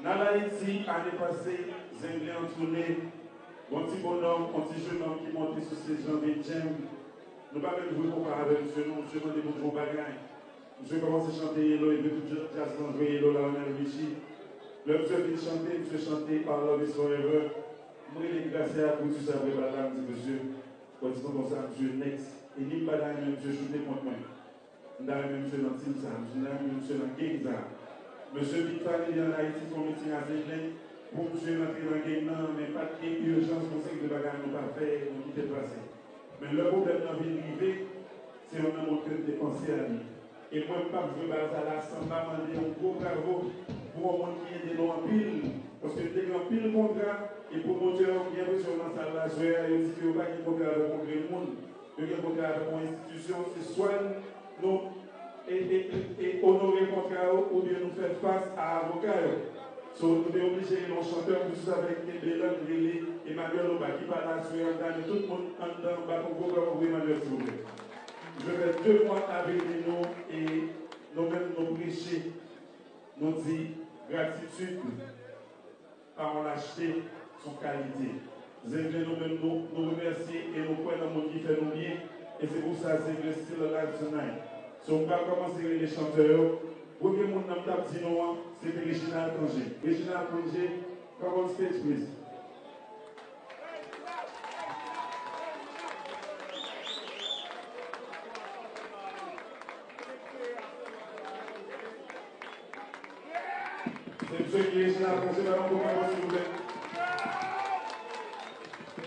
Dans l'Haïti, l'année passée, Zenglé en tournée, un petit bonhomme, un petit jeune homme qui montait sur ses jambes et jam. Nous ne pouvons pas même jouer comparé avec monsieur, nous, monsieur m'a dit bon gros bagaille. Monsieur commence à chanter Yellow, il veut tout jazz jouer Yellow, là, on a Richie. Le monsieur vient chanter, monsieur chanter par Love is Forever. Moi, il est glacé à pour tout ça, après, madame, dit monsieur, quand ils sont comme ça, monsieur, next. Et ni pas dans même monsieur, shooter contre moi. Dans même monsieur dans Team Sam, dans même monsieur dans Gang Sam. Monsieur Victor, il est en Haïti, son meeting à Zéglin. Pour monsieur rentrer dans le game, mais pas d'urgence, on sait que le bagage n'est pas fait, on quitte le passé. Mais le problème dans la vie privée, c'est qu'on a montré de penser à lui. Et moi, je ne veux pas à la sans pas demander un gros bravo pour un monde qui est des noms en pile. Parce que tu as un pile contrat, et pour montrer qu'il y a besoin dans la salle là, je vais dire qu'il n'y a pas de contrat avec le monde, il y a un contrat avec une institution, c'est soit nous et honorer le contrat ou bien nous faire face à l'avocat. So, nous sommes obligés, nos chanteurs, nous sommes avec Bélon, Lili, Emmanuel Oba, qui parle à Sué, tout le monde en dedans, pour programme, Emmanuel, s'il vous plaît. Je vais 2 mois avec nous et nous-mêmes nous prêcher, nous dit gratitude par l'acheter son qualité. Zéglé nous-mêmes nous remercier et nous croyons dans le monde qui fait nous bien. Et c'est pour ça que Zéglé still alive tonight. So, on va commencer les chanteurs. Pour que mon nom tape dit non, c'est Réginald Congé. Réginald Congé, come on stage, please. C'est monsieur qui est Réginald Congé, maintenant pour moi, s'il vous plaît.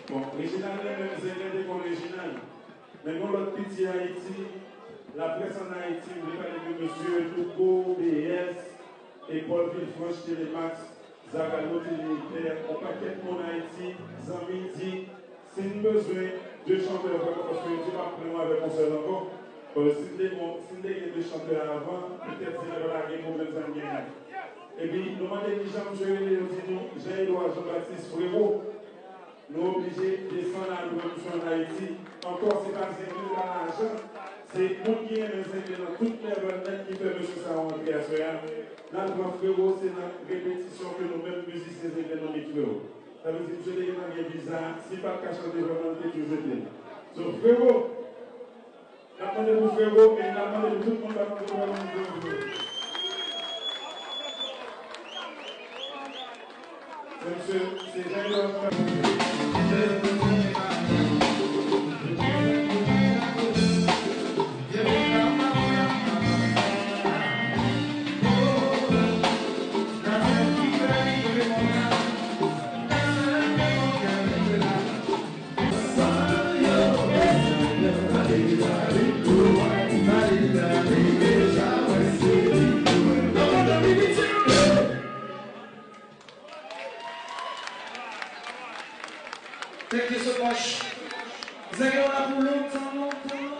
Bon, Réginald, même c'est l'un des Réginald. Mais nous, l'autre petit Haïti, la presse en Haïti, vous voulez parler de monsieur Touko, BS, et Paul Villefranche, Télémax, Zagalo, Télé-Militaire, on paquet de mon Haïti, Zambidi, si nous avons besoin de chanteurs, parce que je ne vais pas prendre avec mon seul encore, si nous avons des chanteurs avant, peut-être que c'est la guerre pour les Zambiens. Et puis, nous demandons déjà, Jean-Édouard Jean-Baptiste Frérot, nous obligés de descendre à nous en Haïti. Encore, c'est pas l'argent. C'est pour qui est dans toutes les bandes qui fait M. Saron création. Dans le grand frérot, c'est la répétition que nous-mêmes musiciens et dans les frérot. Ça veut dire que je l'ai dans les visas, si pas qu'à chanter vraiment, c'est toujours jeté. Donc, frérot, n'attendez vous frérot, et n'attendez tout le monde à nous vraiment. Monsieur, c'est Jean-Édouard. Thank you so much. Vous allez là pour longtemps, longtemps.